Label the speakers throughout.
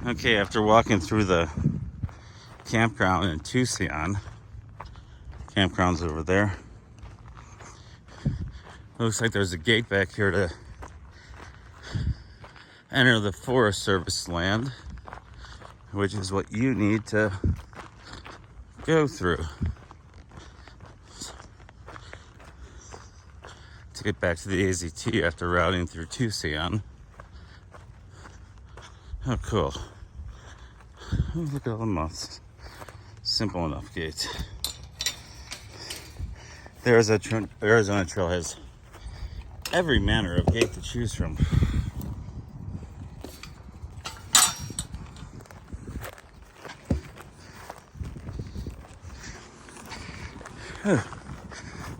Speaker 1: Okay, after walking through the campground in Tusayan, campground's over there. Looks like there's a gate back here to enter the Forest Service land, which is what you need to go through to get back to the AZT after routing through Tusayan. Oh, cool. Oh, look at all the moths. Simple enough gate. The Arizona Trail has every manner of gate to choose from.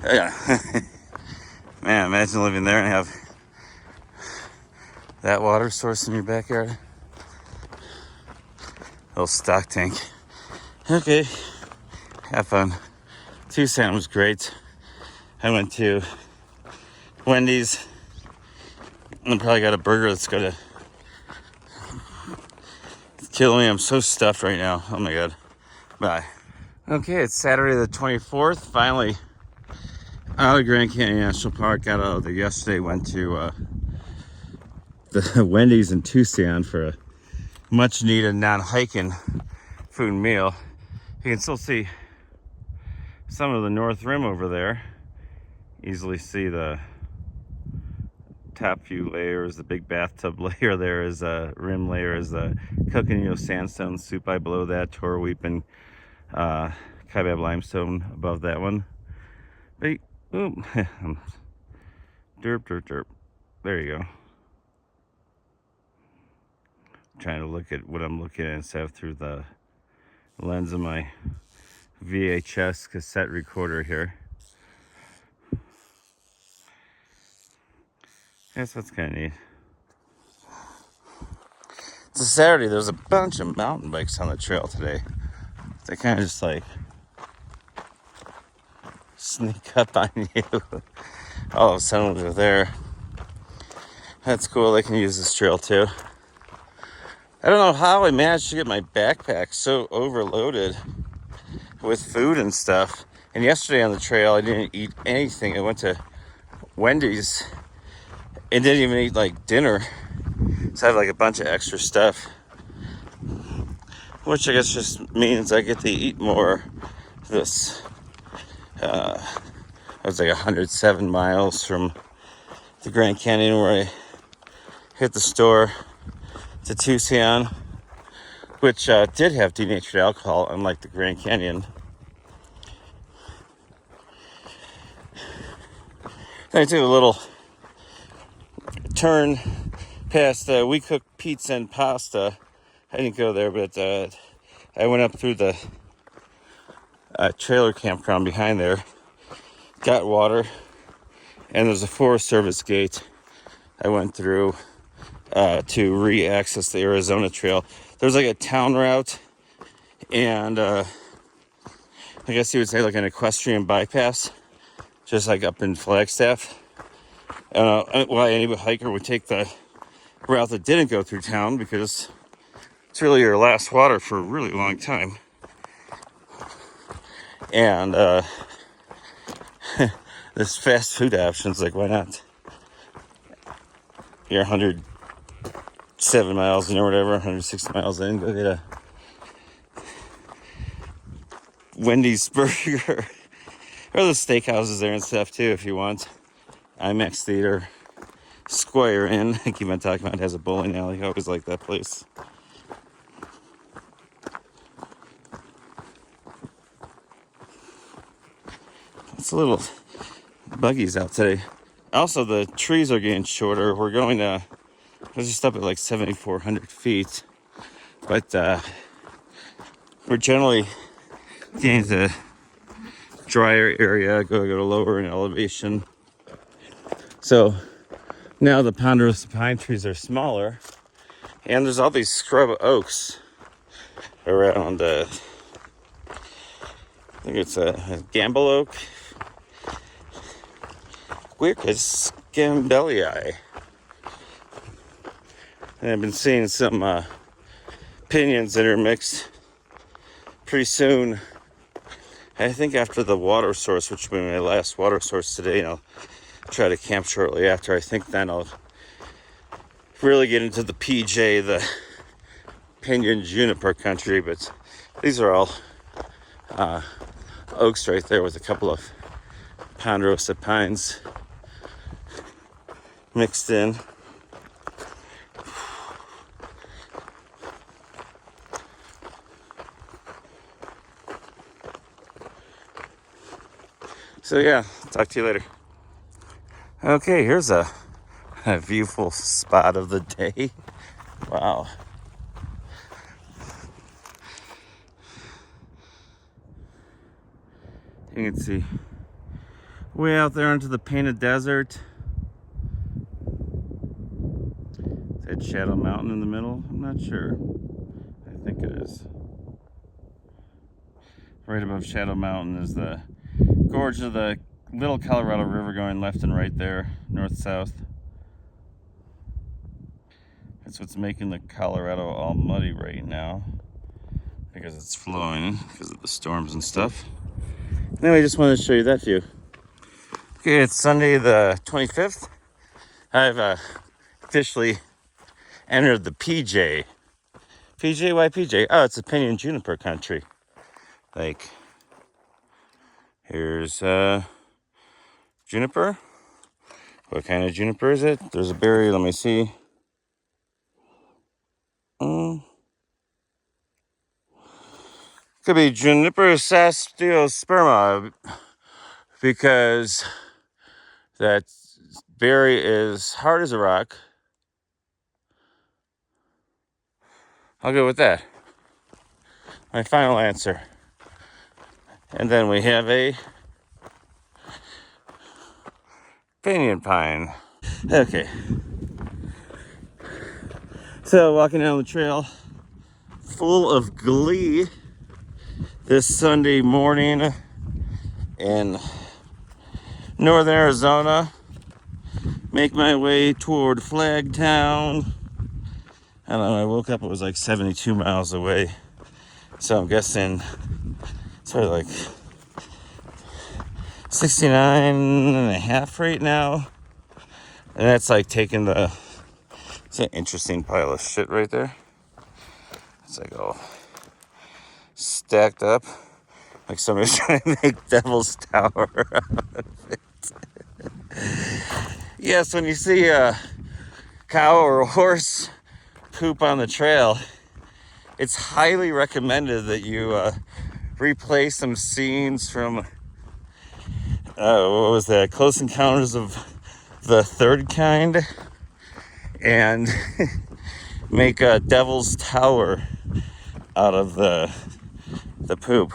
Speaker 1: Yeah. Man, imagine living there and have that water source in your backyard. Little stock tank. Okay, have fun. Tucson was great. I went to Wendy's and probably got a burger that's gonna kill me. I'm so stuffed right now. Oh my god. Bye. Okay, it's Saturday the 24th. Finally out of Grand Canyon National Park. Got out of there yesterday. Went to the Wendy's in Tucson for a much needed non-hiking food and meal. You can still see some of the North Rim over there. Easily see the top few layers. The big bathtub layer there is a rim layer, is the Coconino Sandstone Supai below that, Torweep and Kaibab Limestone above that one. But, boom. Derp. There you go. Trying to look at what I'm looking at instead of through the lens of my VHS cassette recorder here. Yes, that's kind of neat. It's a Saturday. There's a bunch of mountain bikes on the trail today. They kind of just like sneak up on you. All of a sudden they're there. That's cool. They can use this trail too. I don't know how I managed to get my backpack so overloaded with food and stuff. And yesterday on the trail, I didn't eat anything. I went to Wendy's and didn't even eat like dinner. So I have like a bunch of extra stuff, which I guess just means I get to eat more. This I was like 107 miles from the Grand Canyon where I hit the store to Tusayan, which did have denatured alcohol, unlike the Grand Canyon. Then I took a little turn past We Cook Pizza and Pasta. I didn't go there, but I went up through the trailer campground behind there, got water, and there's a Forest Service gate I went through to re-access the Arizona Trail. There's like a town route and I guess you would say like an equestrian bypass, just like up in Flagstaff. Well, any hiker would take the route that didn't go through town because it's really your last water for a really long time. And there's fast food options, like why not? You're 107 miles in or whatever, 160 miles in, go get a Wendy's burger. Or the steakhouses there and stuff too if you want. IMAX Theater, Square Inn, I keep on talking about, it has a bowling alley. I always like that place. It's a little buggies out today. Also, the trees are getting shorter. We're going to, we're just up at like 7,400 feet. But we're generally getting to drier area, go to lower in elevation. So now the ponderosa pine trees are smaller, and there's all these scrub oaks around. I think it's a gamble oak. Quercus gambellii. And I've been seeing some opinions intermixed pretty soon. I think after the water source, which will be my last water source today, and I'll try to camp shortly after. I think then I'll really get into the PJ, the pinyon juniper country. But these are all oaks right there with a couple of ponderosa pines mixed in. So yeah, talk to you later. Okay, here's a viewful spot of the day. Wow. You can see way out there into the painted desert. Is that Shadow Mountain in the middle? I'm not sure. I think it is. Right above Shadow Mountain is the gorge of the Little Colorado River going left and right there, north-south. That's what's making the Colorado all muddy right now, because it's flowing because of the storms and stuff. Anyway, I just wanted to show you that view. Okay, it's Sunday the 25th. I've officially entered the PJ. PJ? Why PJ? Oh, it's a pinyon juniper country. Like, here's juniper. What kind of juniper is it? There's a berry, let me see. Could be Juniper sastiosperma, because that berry is hard as a rock. I'll go with that. My final answer. And then we have a pinyon pine. Okay. So walking down the trail, full of glee this Sunday morning in northern Arizona. Make my way toward Flagtown. I don't know, I woke up, it was like 72 miles away. So I'm guessing it's probably like 69 and a half right now. And that's like taking the, it's an interesting pile of shit right there. It's like all stacked up, like somebody's trying to make Devil's Tower out of it. Yes, when you see a cow or a horse poop on the trail, it's highly recommended that you replay some scenes from what was that, Close Encounters of the Third Kind, and make a Devil's Tower out of the poop.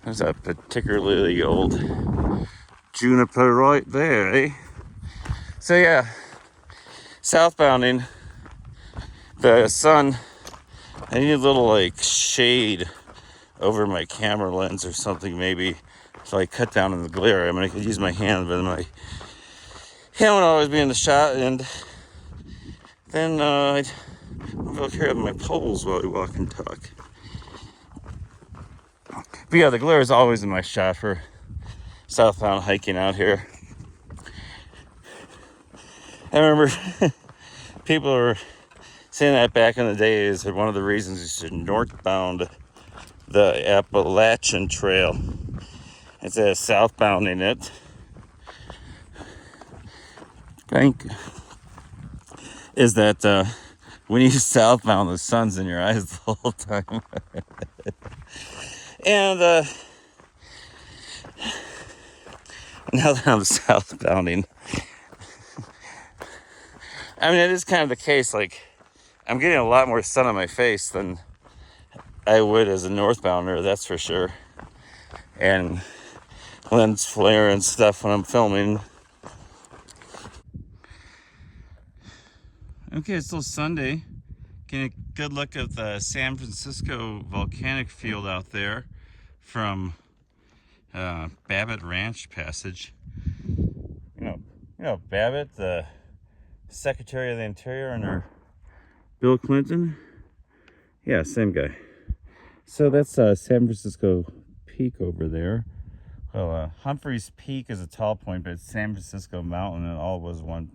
Speaker 1: There's a particularly old juniper right there, eh? So yeah, southbounding, the sun, I need a little like shade over my camera lens or something, maybe, so I cut down on the glare. I mean, I could use my hand, but my hand would always be in the shot, and then I'd go carry up my poles while we walk and talk. But yeah, the glare is always in my shot for southbound hiking out here. I remember people were saying that back in the days that one of the reasons you should northbound the Appalachian Trail instead of southbounding it. Think is that when you southbound, the sun's in your eyes the whole time. And now that I'm southbounding, I mean, it is kind of the case. Like, I'm getting a lot more sun on my face than I would as a northbounder, that's for sure. And lens flare and stuff when I'm filming. Okay, it's still Sunday. Getting a good look at the San Francisco volcanic field out there from Babbitt Ranch Passage. You know Babbitt, the Secretary of the Interior, under Bill Clinton? Yeah, same guy. So that's San Francisco Peak over there. Well, Humphreys Peak is a tall point, but it's San Francisco Mountain, and all was one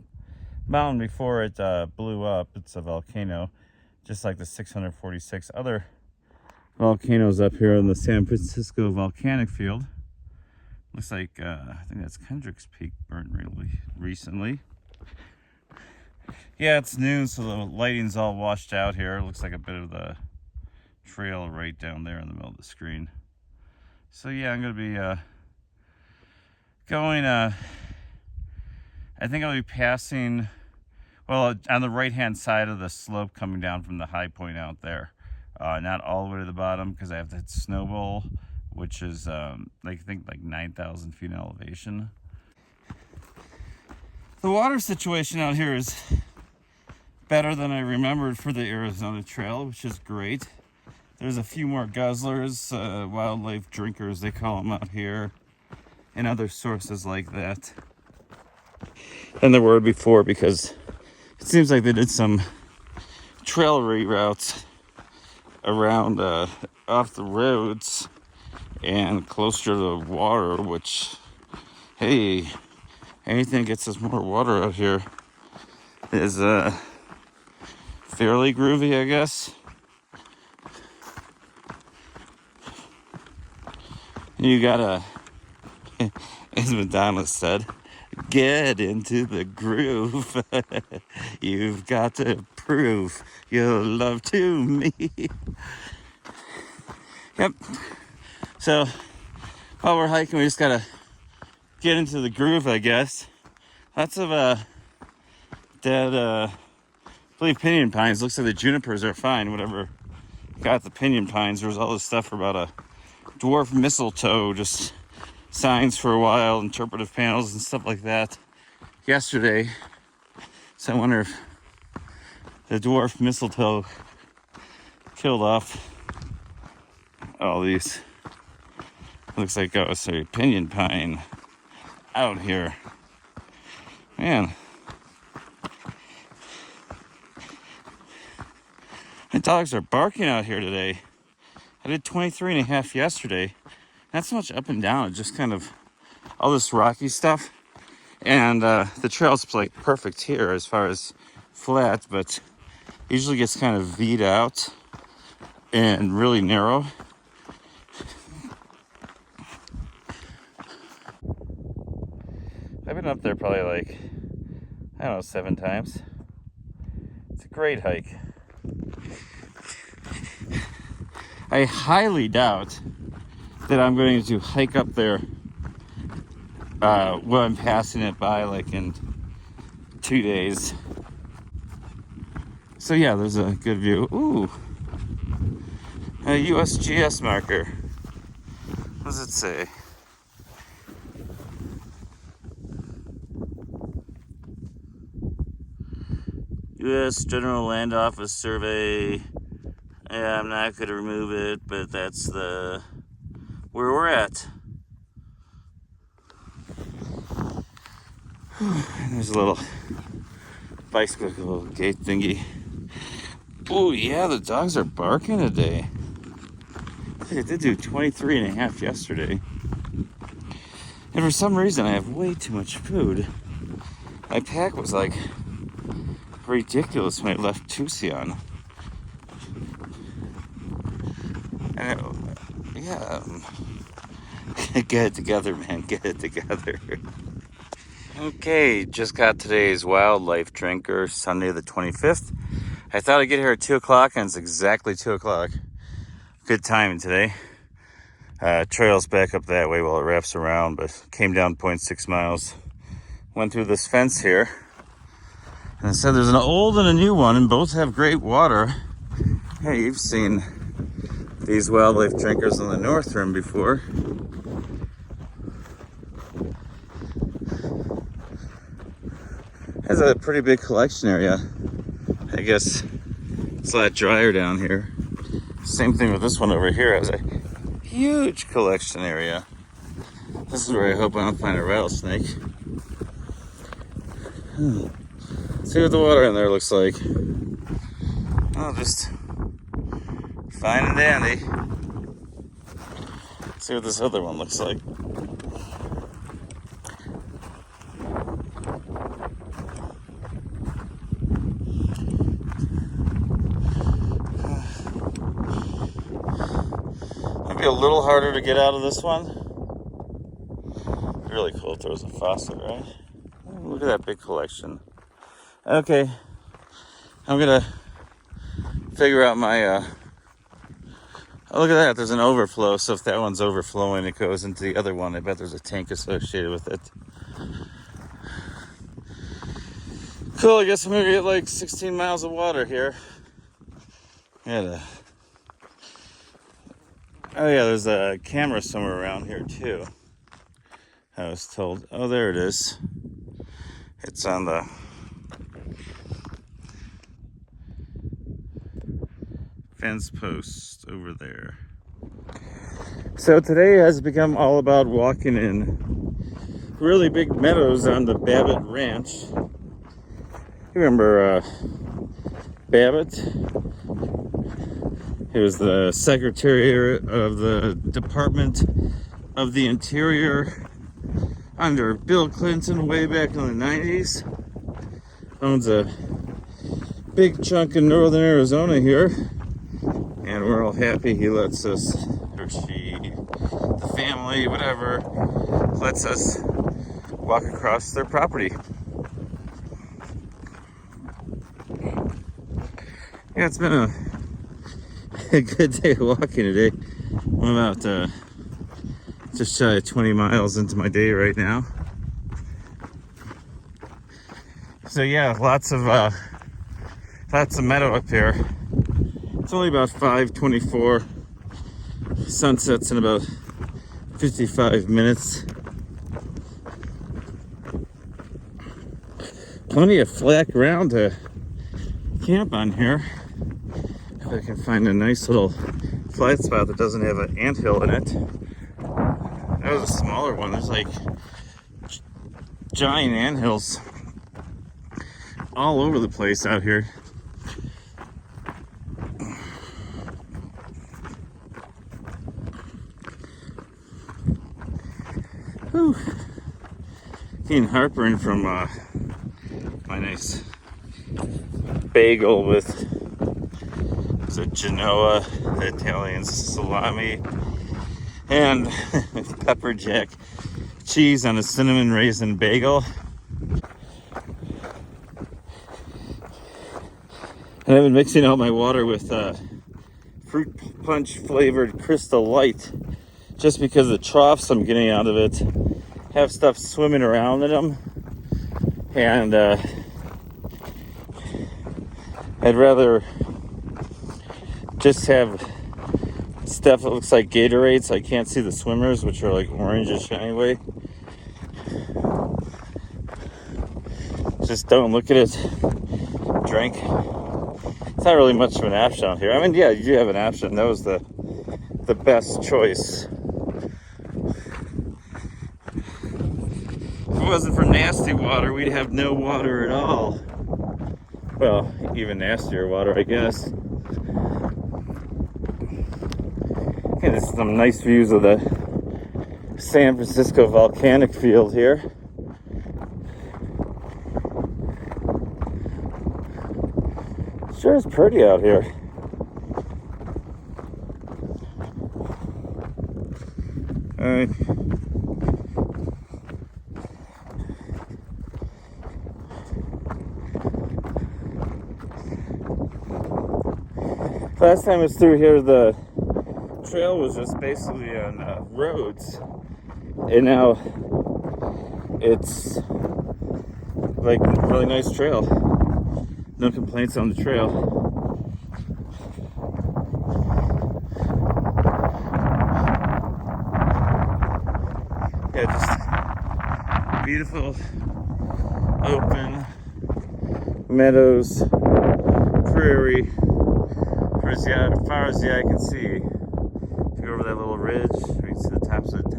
Speaker 1: mountain before it blew up. It's a volcano, just like the 646 other volcanoes up here in the San Francisco volcanic field. Looks like, I think that's Kendrick's Peak burnt really recently. Yeah, it's noon, so the lighting's all washed out here. It looks like a bit of the trail right down there in the middle of the screen. So yeah, I'm going to be going, I think I'll be passing, well, on the right-hand side of the slope coming down from the high point out there. Not all the way to the bottom, because I have to hit Snowbowl, which is, I think, like 9,000 feet in elevation. The water situation out here is better than I remembered for the Arizona Trail, which is great. There's a few more guzzlers, wildlife drinkers, they call them out here, and other sources like that than there were before, because it seems like they did some trail reroutes around off the roads and closer to the water, which, hey, anything that gets us more water out here is fairly groovy, I guess. You gotta, as Madonna said, get into the groove. You've got to prove your love to me. Yep. So while we're hiking, we just gotta get into the groove, I guess. Lots of dead, I believe pinyon pines. Looks like the junipers are fine. Whatever got the pinyon pines. There was all this stuff about a dwarf mistletoe, just signs for a while, interpretive panels and stuff like that yesterday. So I wonder if the dwarf mistletoe killed off all these. Looks like, oh, sorry, pinyon pine out here. Man, my dogs are barking out here today. I did 23.5 yesterday. Not so much up and down, it's just kind of all this rocky stuff. And the trail's like perfect here as far as flat, but usually gets kind of V'd out and really narrow. I've been up there probably like, I don't know, 7 times. It's a great hike. I highly doubt that I'm going to hike up there when I'm passing it by, like in 2 days. So yeah, there's a good view. Ooh, a USGS marker. What does it say? U.S. General Land Office survey. Yeah, I'm not gonna remove it, but that's the where we're at. There's a little bicycle gate thingy. Oh yeah, the dogs are barking today. I did do 23.5 yesterday. And for some reason I have way too much food. My pack was like ridiculous when I left Tusayan. And yeah, get it together, man, get it together. Okay, just got today's wildlife drinker, Sunday the 25th. I thought I'd get here at 2 o'clock, and it's exactly 2 o'clock. Good timing today. Trail's back up that way while it wraps around, but came down 0.6 miles. Went through this fence here. And it said there's an old and a new one, and both have great water. Hey, you've seen these wildlife drinkers on the North Rim before. Has a pretty big collection area. I guess it's a lot drier down here. Same thing with this one over here. It has a huge collection area. This is where I hope I don't find a rattlesnake. See what the water in there looks like. Oh, just fine and dandy. Let's see what this other one looks like. Might be a little harder to get out of this one. Really cool if there was a faucet, right? Look at that big collection. Okay, I'm gonna figure out my oh, look at that, there's an overflow. So if that one's overflowing, it goes into the other one. I bet there's a tank associated with it. Cool, I guess I'm gonna get like 16 miles of water here. Oh yeah, there's a camera somewhere around here too, I was told. Oh, there it is. It's on the fence post over there. So today has become all about walking in really big meadows on the Babbitt Ranch. You remember Babbitt? He was the Secretary of the Department of the Interior under Bill Clinton way back in the 90s. Owns a big chunk of northern Arizona here, and we're all happy he lets us, or she, the family, whatever, lets us walk across their property. Yeah, it's been a good day of walking today. I'm about just shy of 20 miles into my day right now. So yeah, lots of meadow up here. It's only about 5:24. Sunsets in about 55 minutes. Plenty of flat ground to camp on here. If I can find a nice little flat spot that doesn't have an anthill in it. That was a smaller one. There's like giant anthills all over the place out here. Whew. Getting heartburn from my nice bagel with a Genoa, Italian salami, and pepper jack cheese on a cinnamon raisin bagel. And I've been mixing out my water with fruit punch flavored Crystal Light, just because the troughs I'm getting out of it have stuff swimming around in them, and I'd rather just have stuff that looks like Gatorade so I can't see the swimmers, which are like orangish anyway. Just don't look at it, drink. It's not really much of an option out here. I mean, yeah, you do have an option. That was the best choice. If it wasn't for nasty water, we'd have no water at all. Well, even nastier water, I guess. And there's some nice views of the San Francisco volcanic field here. Sure is pretty out here. Alright. Last time I was through here, the trail was just basically on roads, and now it's like a really nice trail. No complaints on the trail. Yeah, just beautiful open meadows, prairie, for as far as the eye can see. If you go over that little ridge, you can see the tops of the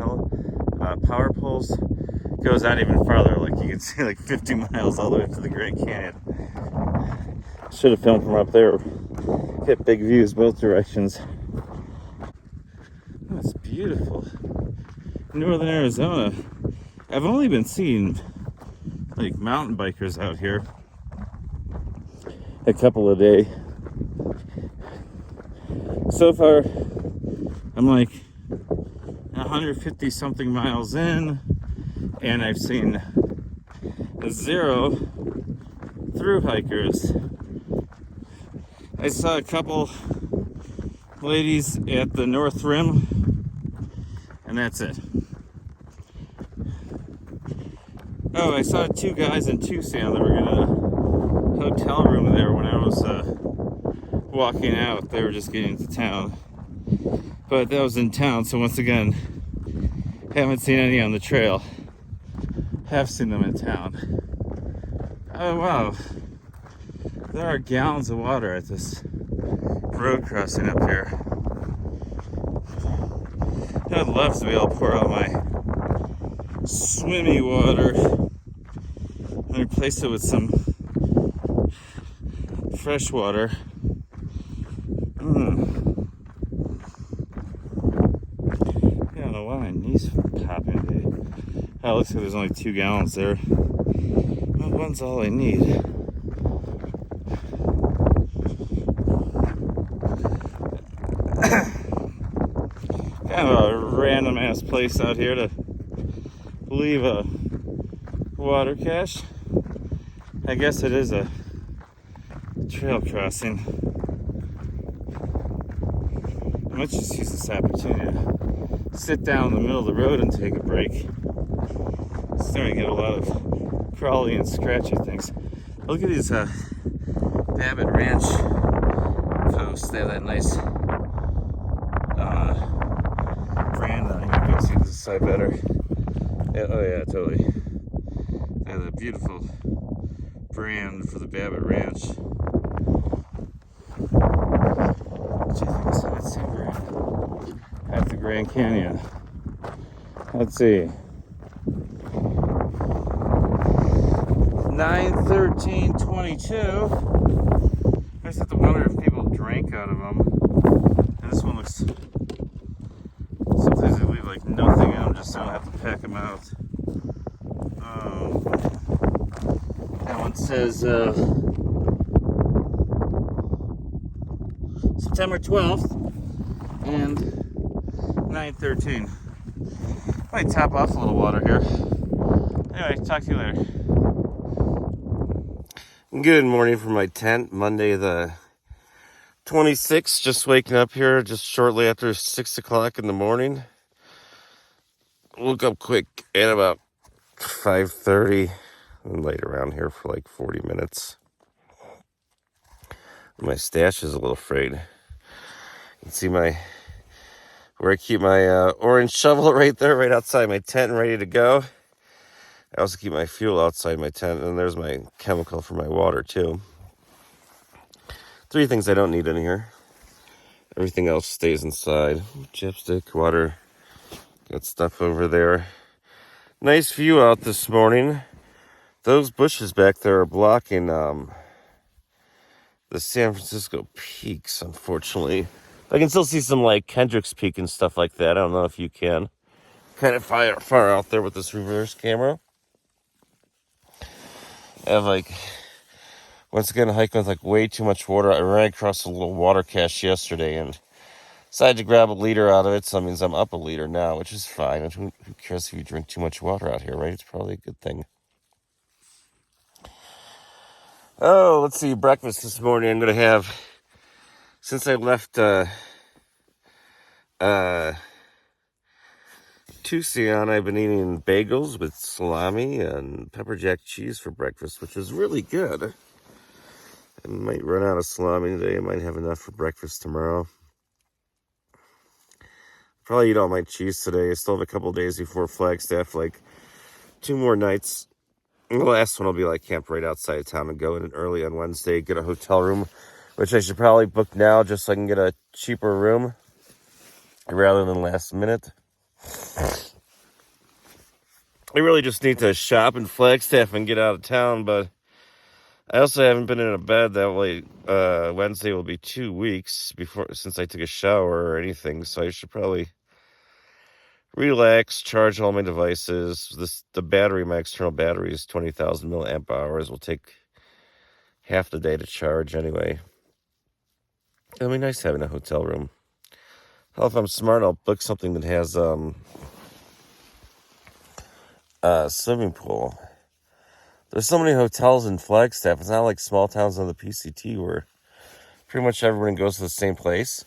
Speaker 1: power poles. It goes out even farther, like you can see like 50 miles all the way up to the Grand Canyon. Should have filmed from up there. Get big views both directions. Oh, it's beautiful. Northern Arizona. I've only been seeing like mountain bikers out here a couple a day. So far, I'm like 150 something miles in, and I've seen 0 through hikers. I saw a couple ladies at the North Rim, and that's it. Oh, I saw 2 guys in Tucson that were in a hotel room there when I was walking out. They were just getting to town. But that was in town, so once again, haven't seen any on the trail. Have seen them in town. Oh, wow. There are gallons of water at this road crossing up here. I'd love to be able to pour out my swimmy water and replace it with some fresh water. I don't know why my knees popping today. Oh, it looks like there's only 2 gallons there. Well, one's all I need. Kind of a random ass place out here to leave a water cache. I guess it is a trail crossing. I might just use this opportunity to sit down in the middle of the road and take a break. Starting to get a lot of crawly and scratchy things. Look at these Babbitt Ranch posts. They have that nice brand on here. You can see this side better. Yeah, oh yeah, totally. They have a beautiful brand for the Babbitt Ranch. Which I think is the same brand at the Grand Canyon. Let's see. 9/13/22. I just have to wonder if people drank out of them. And this one looks. Sometimes they leave like nothing in them just so I don't have to pack them out. That one says September 12th and 9/13. Might top off a little water here. Anyway, talk to you later. Good morning from my tent, Monday the 26th. Just waking up here just shortly after 6 o'clock in the morning. Woke up quick at about 5:30 and laid around here for like 40 minutes. My stash is a little frayed. You can see where I keep my orange shovel right there, right outside my tent, ready to go. I also keep my fuel outside my tent, and there's my chemical for my water too. 3 things I don't need in here. Everything else stays inside. Chipstick, water, got stuff over there. Nice view out this morning. Those bushes back there are blocking the San Francisco peaks, unfortunately. I can still see some like Kendrick's Peak and stuff like that. I don't know if you can. Kind of far out there with this reverse camera. I have like, once again, hiking with like way too much water. I ran across a little water cache yesterday and decided to grab a liter out of it. So that means I'm up a liter now, which is fine. Who cares if you drink too much water out here, right? It's probably a good thing. Oh, let's see. Breakfast this morning I'm going to have, since I left Tusayan, I've been eating bagels with salami and pepper jack cheese for breakfast, which is really good. I might run out of salami today. I might have enough for breakfast tomorrow. Probably eat all my cheese today. I still have a couple days before Flagstaff, like 2 more nights. And the last one will be like camp right outside of town and go in early on Wednesday, get a hotel room, which I should probably book now just so I can get a cheaper room rather than last minute. I really just need to shop in Flagstaff and get out of town, but I also haven't been in a bed that late. Wednesday will be 2 weeks since I took a shower or anything, so I should probably relax, charge all my devices. My external battery is 20,000 milliamp hours. Will take half the day to charge anyway. It'll be nice having a hotel room. Hell, if I'm smart, I'll book something that has a swimming pool. There's so many hotels in Flagstaff. It's not like small towns on the PCT where pretty much everyone goes to the same place.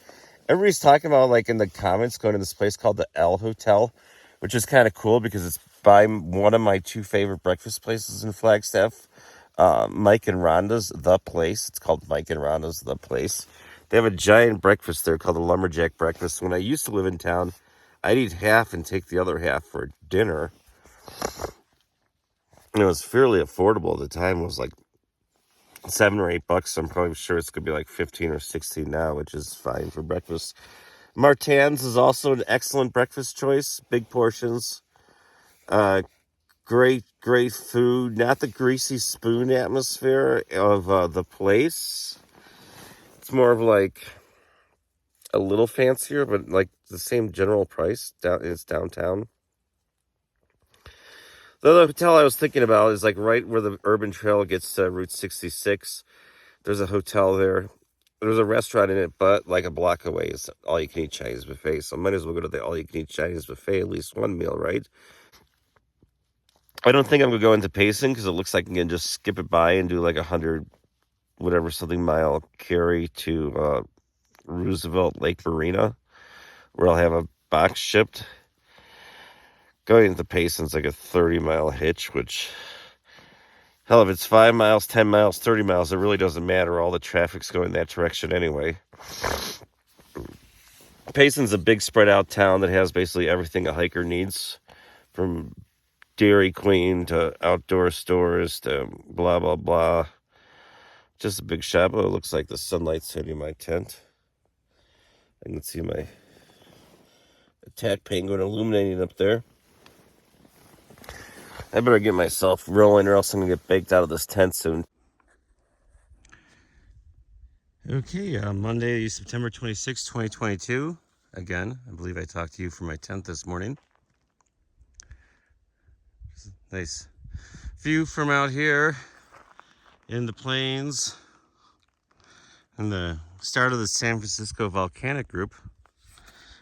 Speaker 1: Everybody's talking about, like, in the comments, going to this place called the L Hotel, which is kind of cool because it's by one of my two favorite breakfast places in Flagstaff, Mike and Rhonda's The Place. It's called Mike and Rhonda's The Place. They have a giant breakfast there called the Lumberjack Breakfast. When I used to live in town, I'd eat half and take the other half for dinner. And it was fairly affordable at the time. It was like $7 or $8. So I'm probably sure it's gonna be like 15 or 16 now, which is fine for breakfast. Martin's is also an excellent breakfast choice. Big portions, great food. Not the greasy spoon atmosphere of the place. It's more of like a little fancier, but like the same general price. It's downtown. The other hotel I was thinking about is like right where the urban trail gets to Route 66. There's a hotel there. There's a restaurant in it, but like a block away is all-you-can-eat Chinese buffet. So I might as well go to the all-you-can-eat Chinese buffet at least one meal, right? I don't think I'm going to go into Payson because it looks like I can just skip it by and do like 100 whatever something mile carry to Roosevelt Lake Marina, where I'll have a box shipped. Going into Payson's like a 30-mile hitch, which, hell, if it's 5 miles, 10 miles, 30 miles, it really doesn't matter. All the traffic's going that direction anyway. Payson's a big spread out town that has basically everything a hiker needs, from Dairy Queen to outdoor stores to blah, blah, blah. Just a big shop. Oh, it looks like the sunlight's hitting my tent. I can see my attack penguin illuminating up there. I better get myself rolling or else I'm going to get baked out of this tent soon. Okay, Monday, September 26, 2022. Again, I believe I talked to you from my tent this morning. Nice view from out here in the plains and the start of the San Francisco volcanic group.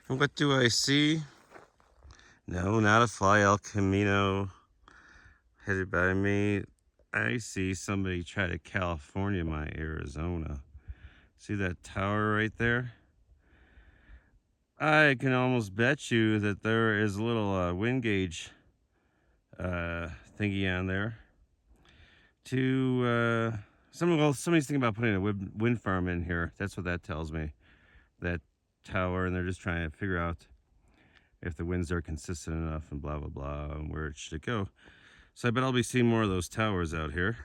Speaker 1: And what do I see? No, not a fly El Camino headed by me. I see somebody try to California my Arizona. See that tower right there? I can almost bet you that there is a little wind gauge thingy on there. Somebody's thinking about putting a wind farm in here. That's what that tells me. That tower, and they're just trying to figure out if the winds are consistent enough and blah, blah, blah, and where it should go. So I bet I'll be seeing more of those towers out here.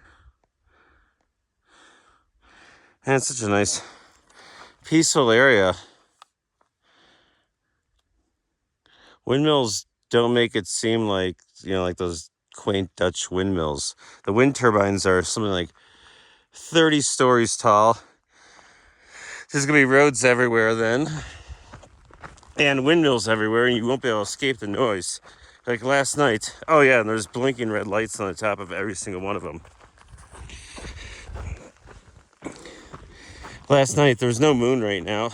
Speaker 1: And it's such a nice, peaceful area. Windmills don't make it seem like, like those quaint Dutch windmills. The wind turbines are something like 30 stories tall. There's going to be roads everywhere then. And windmills everywhere, and you won't be able to escape the noise. Like last night. Oh yeah, and there's blinking red lights on the top of every single one of them. Last night, there was no moon right now.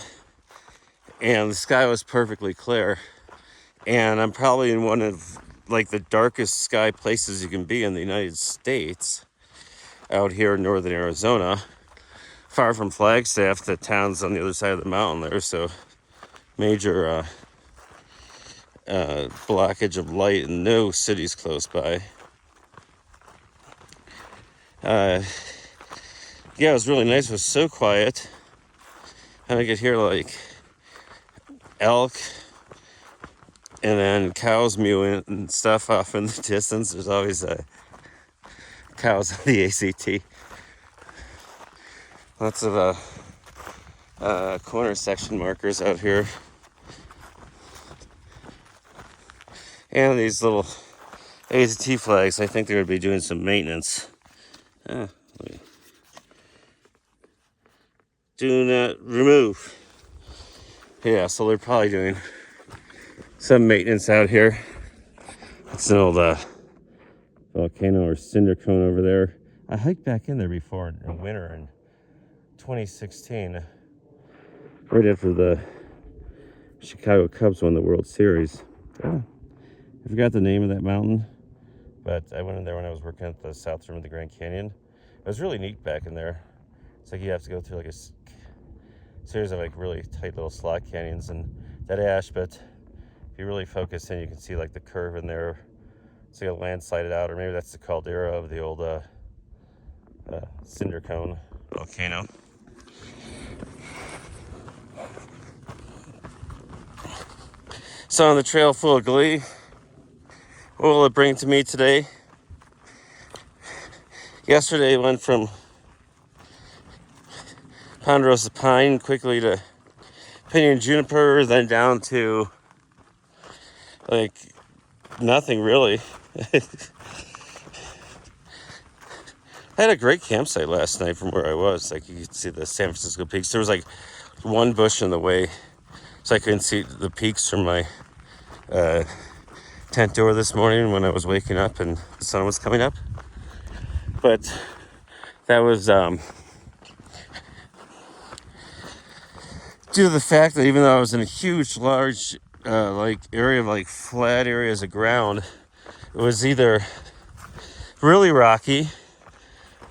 Speaker 1: And the sky was perfectly clear. And I'm probably in one of like the darkest sky places you can be in the United States. Out here in northern Arizona. Far from Flagstaff, the town's on the other side of the mountain there. So major blockage of light and no cities close by. Yeah, it was really nice. It was so quiet. And I could hear like elk and then cows mewing and stuff off in the distance. There's always cows on the ACT. Lots of corner section markers out here. And these little ACT flags, I think they're going to be doing some maintenance. Do not remove. Yeah, so they're probably doing some maintenance out here. It's an old volcano or cinder cone over there. I hiked back in there before in winter in 2016, right after the Chicago Cubs won the World Series. Yeah. I forgot the name of that mountain, but I went in there when I was working at the south rim of the Grand Canyon. It was really neat back in there. It's like you have to go through like a series of like really tight little slot canyons and that ash, but if you really focus in, you can see like the curve in there. It's like a landslide out, or maybe that's the caldera of the old cinder cone volcano. So on the trail full of glee, what will it bring to me today? Yesterday I went from Ponderosa Pine quickly to Pinyon Juniper, then down to like nothing really. I had a great campsite last night from where I was. Like you could see the San Francisco peaks. There was like one bush in the way, so I couldn't see the peaks from my tent door this morning when I was waking up and the sun was coming up. But that was due to the fact that even though I was in a huge, large like area of like flat areas of ground, it was either really rocky,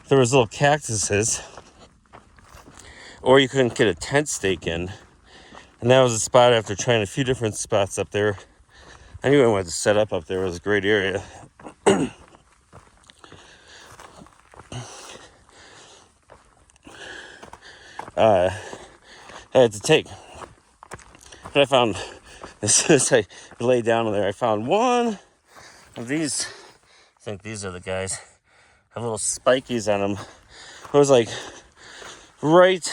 Speaker 1: there was little cactuses, or you couldn't get a tent stake in. And that was a spot after trying a few different spots up there. I knew I wanted to set up there. It was a great area. I had to take. But I found, as soon as I laid down in there, I found one of these. I think these are the guys. Have little spikies on them. It was like right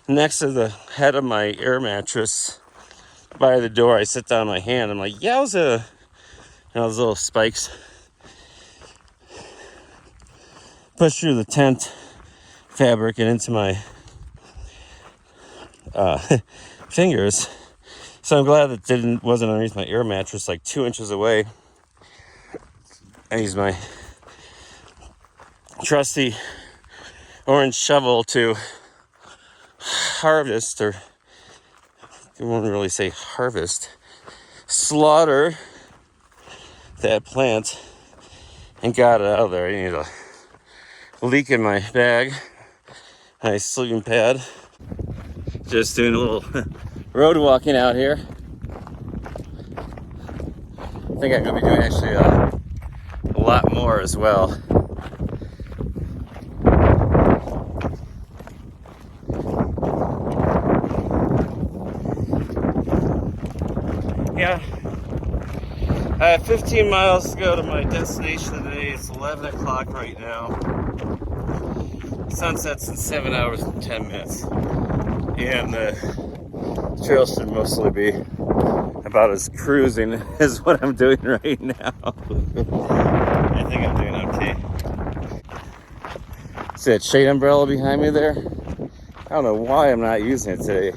Speaker 1: next to the head of my air mattress by the door. I sit down on my hand. I'm like, yowza. You know, those little spikes push through the tent fabric and into my fingers. So I'm glad that wasn't underneath my air mattress, like 2 inches away. I used my trusty orange shovel to harvest, or you won't really say harvest, slaughter that plant and got it out of there. I need a leak in my bag, my sleeping pad. Just doing a little road walking out here. I think I'm going to be doing actually a lot more as well. Yeah, I have 15 miles to go to my destination today. It's 11 o'clock right now. Sunset's in 7 hours and 10 minutes. And the trail should mostly be about as cruising as what I'm doing right now. I think I'm doing okay. See that shade umbrella behind me there? I don't know why I'm not using it today.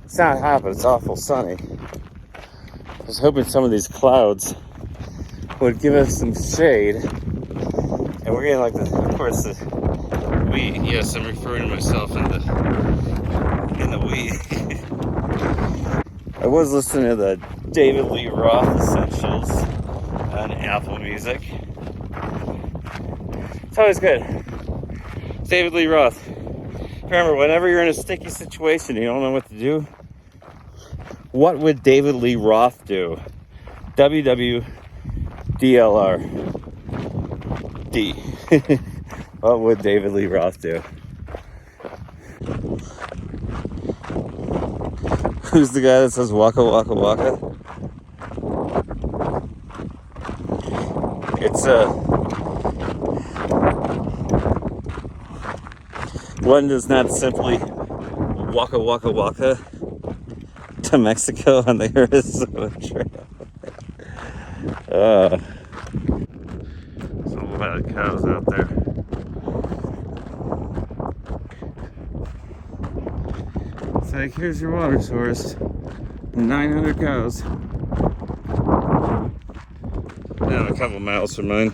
Speaker 1: It's not hot, but it's awful sunny. I was hoping some of these clouds would give us some shade. And we're getting like of course, yes, I'm referring to myself in the we. I was listening to the David Lee Roth Essentials on Apple Music. It's always good. David Lee Roth. Remember, whenever you're in a sticky situation, you don't know what to do. What would David Lee Roth do? WWDLR. What would David Lee Roth do? Who's the guy that says waka waka waka? It's one does not simply waka waka waka to Mexico on the Arizona Trail. There's a lot of cows out there. like, here's your water source. 900 cows. Down a couple miles from mine.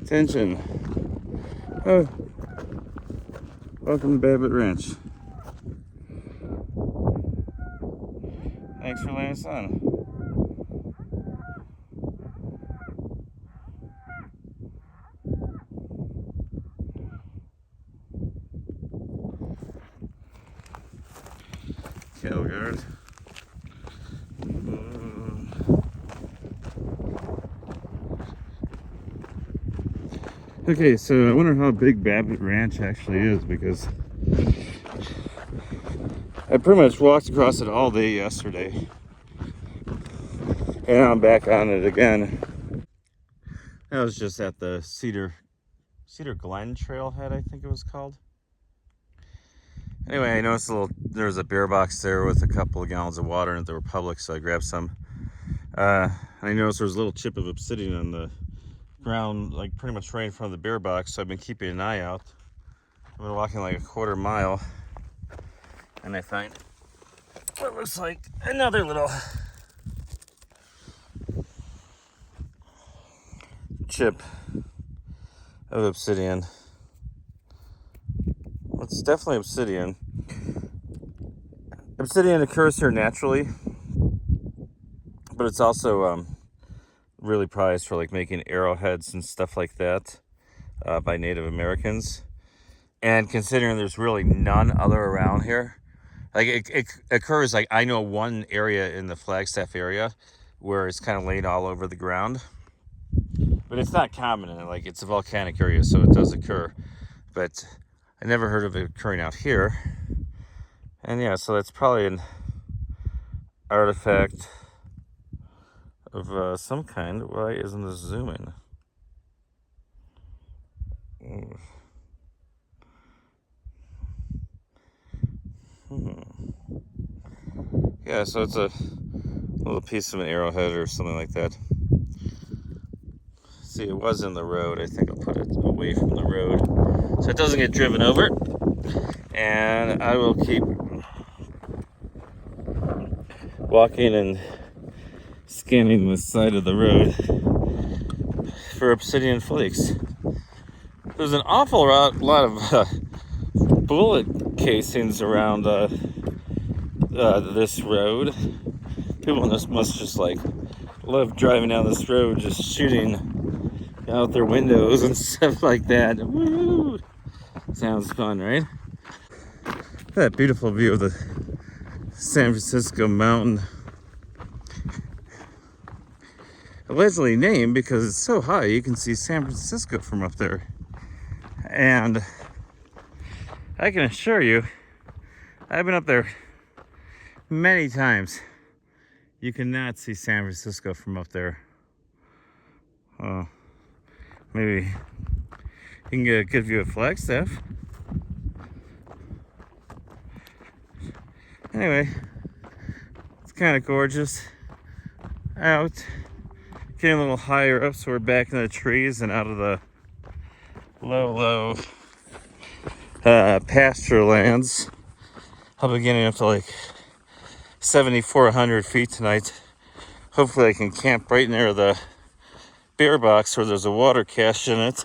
Speaker 1: Attention. Oh, welcome to Babbitt Ranch. Thanks for letting us on. Cattle guard. Okay, so I wonder how big Babbitt Ranch actually is, because I pretty much walked across it all day yesterday. And I'm back on it again. I was just at the Cedar Glen Trailhead, I think it was called. Anyway, I noticed there's a beer box there with a couple of gallons of water in it that were public, so I grabbed some. I noticed there was a little chip of obsidian on the ground, like pretty much right in front of the beer box, so I've been keeping an eye out. I've been walking like a quarter mile, and I find what looks like another little chip of obsidian. Well, it's definitely obsidian. Obsidian occurs here naturally, but it's also really prized for like making arrowheads and stuff like that by Native Americans. And considering there's really none other around here, like it occurs, like I know one area in the Flagstaff area where it's kind of laid all over the ground, but it's not common, and like it's a volcanic area, so it does occur, but I never heard of it occurring out here. And yeah, so that's probably an artifact of some kind. Why isn't this zooming? Yeah, so it's a little piece of an arrowhead or something like that. See, it was in the road. I think I'll put it away from the road so it doesn't get driven over. And I will keep walking and scanning the side of the road for obsidian flakes. There's an awful lot of bullet casings around this road. People must just like love driving down this road, just shooting out their windows and stuff like that. Woo! Sounds fun, right? That beautiful view of the San Francisco mountain. Allegedly named because it's so high you can see San Francisco from up there. And I can assure you, I've been up there many times. You cannot see San Francisco from up there. Maybe you can get a good view of Flagstaff. Anyway, it's kind of gorgeous out. Getting a little higher up, so we're back in the trees and out of the low pasture lands. I'll be getting up to like 7,400 feet tonight. Hopefully I can camp right near the beer box where there's a water cache in it.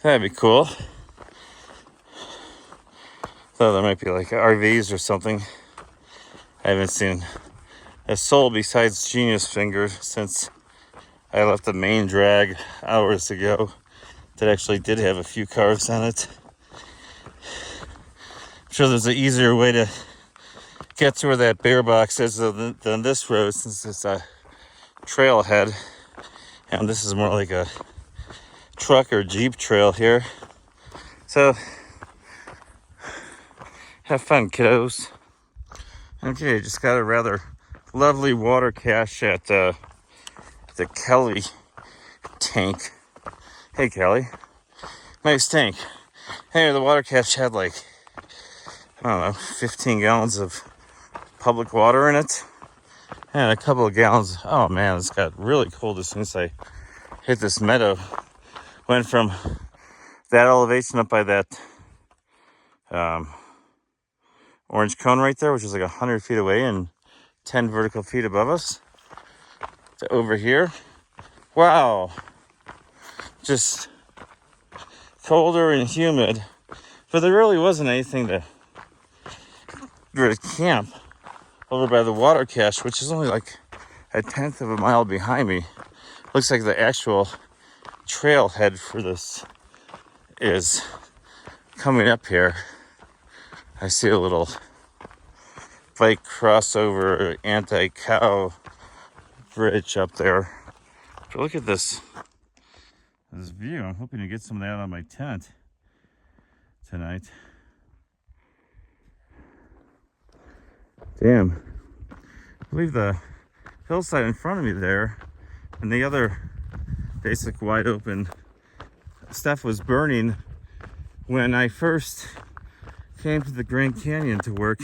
Speaker 1: That'd be cool. Thought there might be like RVs or something. I haven't seen a soul besides Genius Finger since I left the main drag hours ago that actually did have a few cars on it. I'm sure there's an easier way to get to where that bear box is than this road, since it's a trailhead, and this is more like a truck or Jeep trail here. So have fun, kiddos. Okay, just got a rather lovely water cache at the Kelly tank. Hey Kelly, nice tank. Hey, the water cache had like, I don't know, 15 gallons of public water in it, and a couple of gallons. Oh man, it's got really cold as soon as I hit this meadow. Went from that elevation up by that orange cone right there, which is like 100 feet away and 10 vertical feet above us, to over here. Wow. Just colder and humid. But there really wasn't anything to camp over by the water cache, which is only like a 1/10 of a mile behind me. Looks like the actual trailhead for this is coming up here. I see a little bike crossover anti-cow bridge up there. But look at this view. I'm hoping to get some of that on my tent tonight. Damn. I believe the hillside in front of me there and the other basic wide open stuff was burning when I first came to the Grand Canyon to work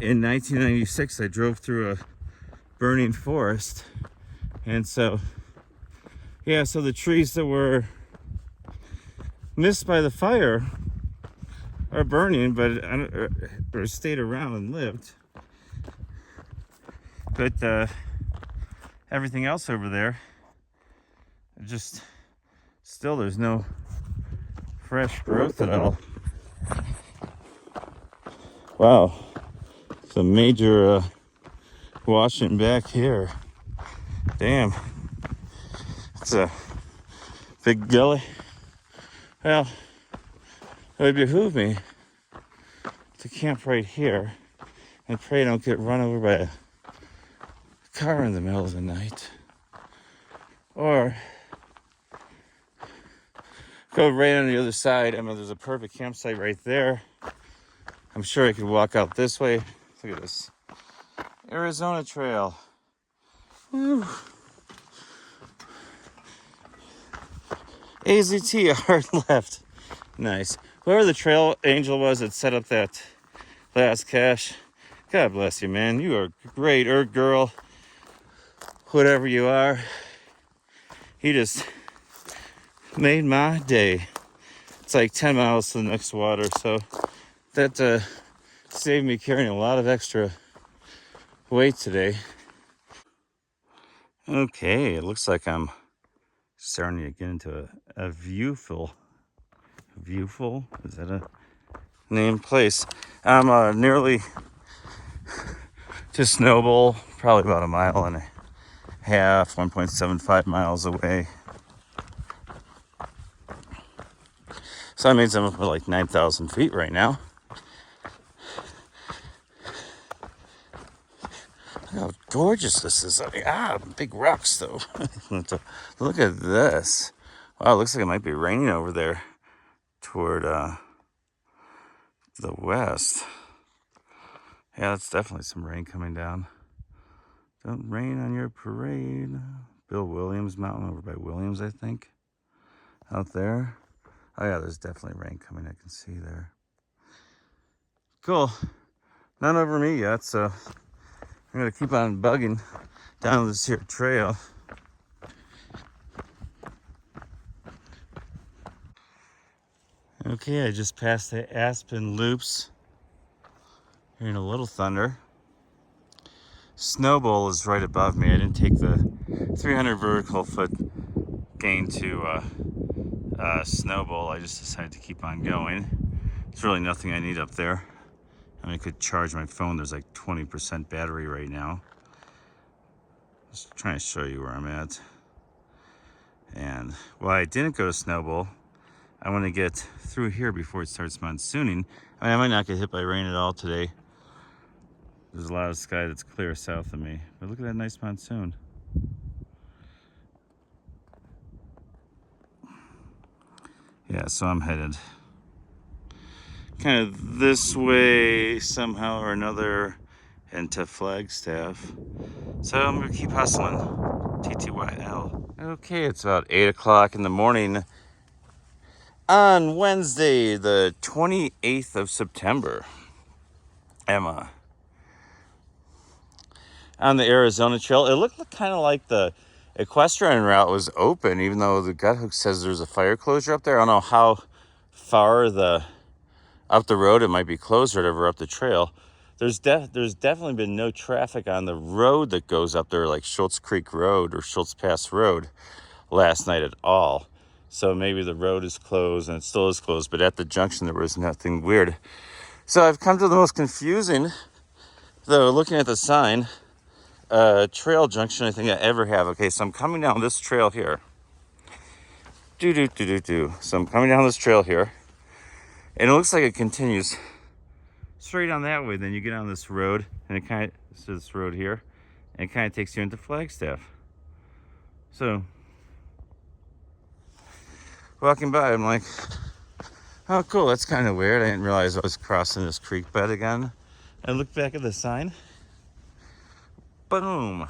Speaker 1: in 1996. I drove through a burning forest, and so the trees that were missed by the fire are burning, but or stayed around and lived. But everything else over there, just still there's no fresh growth at all. Wow, it's a major washing back here. Damn, it's a big gully. Well, it would behoove me to camp right here and pray I don't get run over by a car in the middle of the night, or go right on the other side. I mean, there's a perfect campsite right there. I'm sure I could walk out this way. Look at this Arizona Trail. Woo. AZT, hard left. Nice. Whoever the trail angel was that set up that last cache, God bless you, man. You are great, or girl, whatever you are. He just made my day. It's like 10 miles to the next water, so that saved me carrying a lot of extra weight today. Okay, it looks like I'm starting to get into a viewful. Viewful? Is that a named place? I'm nearly to Snowball, probably about 1.5 miles, 1.75 miles away. So that means I'm up at like 9,000 feet right now. Look how gorgeous this is. Big rocks though. Look at this. Wow, it looks like it might be raining over there toward the west. Yeah, that's definitely some rain coming down. Don't rain on your parade. Bill Williams Mountain over by Williams, I think. Out there. Oh yeah, there's definitely rain coming, I can see there. Cool. None over me yet, so I'm gonna keep on bugging down this here trail. Okay, I just passed the Aspen Loops. Hearing a little thunder. Snowball is right above me. I didn't take the 300 vertical foot gain to Snowball. I just decided to keep on going. There's really nothing I need up there. I mean, I could charge my phone. There's like 20% battery right now. Just trying to show you where I'm at. And while I didn't go to Snowball, I want to get through here before it starts monsooning. I mean, I might not get hit by rain at all today. There's a lot of sky that's clear south of me. But look at that nice monsoon. Yeah, so I'm headed kind of this way somehow or another into Flagstaff. So I'm gonna keep hustling. TTYL. Okay, it's about 8 o'clock in the morning on Wednesday, the 28th of September. Emma. On the Arizona Trail. It looked kind of like the equestrian route was open, even though the gut hook says there's a fire closure up there. I don't know how far up the road it might be closed or whatever up the trail. There's definitely been no traffic on the road that goes up there, like Schultz Creek Road or Schultz Pass Road, last night at all. So maybe the road is closed, and it still is closed, but at the junction there was nothing weird. So I've come to the most confusing, though, looking at the sign, trail junction I think I ever have. Okay, so I'm coming down this trail here. So I'm coming down this trail here, and it looks like it continues straight on that way. Then you get on this road, and it kind of, this road here, and it kind of takes you into Flagstaff. So walking by, I'm like, oh cool, that's kind of weird. I didn't realize I was crossing this creek bed again. I looked back at the sign. Boom.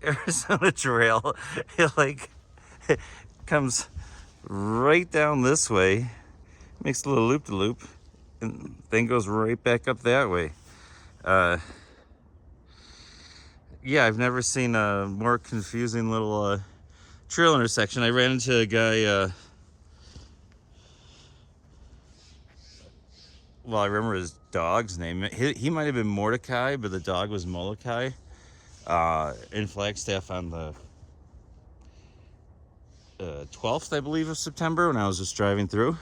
Speaker 1: Arizona Trail. It comes right down this way, makes a little loop-de-loop, and then goes right back up that way. Yeah, I've never seen a more confusing little trail intersection. I ran into a guy, well, I remember his dog's name. He might have been Mordecai, but the dog was Molokai, in Flagstaff on the 12th, I believe, of September, when I was just driving through.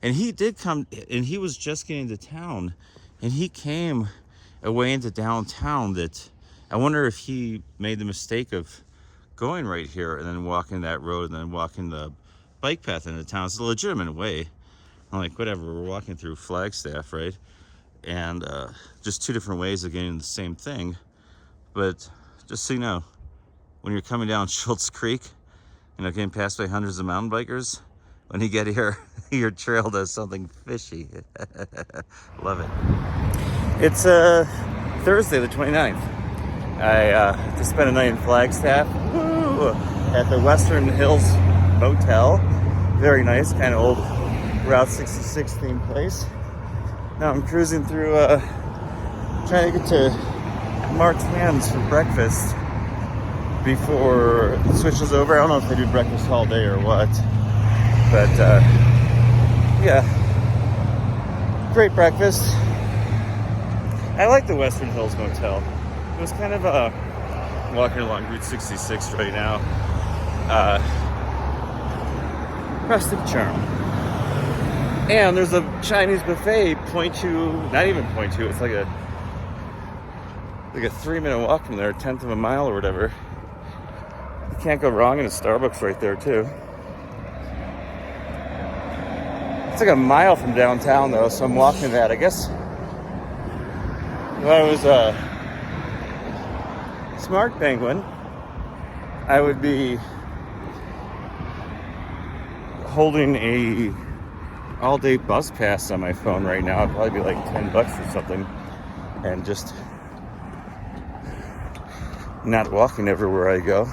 Speaker 1: And he did come, and he was just getting to town, and he came away into downtown. That I wonder if he made the mistake of going right here and then walking that road and then walking the bike path into town. It's a legitimate way. I'm like, whatever, we're walking through Flagstaff, right? And just two different ways of getting the same thing. But just so you know, when you're coming down Schultz Creek, getting passed by hundreds of mountain bikers, when you get here, your trail does something fishy. Love it. It's Thursday the 29th. I just spent a night in Flagstaff. Woo! At the Western Hills Motel. Very nice, kind of old Route 66 themed place. Now I'm cruising through, trying to get to Martin's for breakfast before it switches over. I don't know if they do breakfast all day or what, but yeah, great breakfast. I like the Western Hills Motel. It was kind of walking along Route 66 right now. Rustic charm. And there's a Chinese buffet, not even 0.2, it's like a 3-minute walk from there, a 1/10 of a mile or whatever. You can't go wrong in a Starbucks right there too. It's like a mile from downtown though, so I'm walking that. I guess if I was a smart penguin, I would be holding a all-day bus pass on my phone right now. It'd probably be like $10 or something, and just not walking everywhere I go.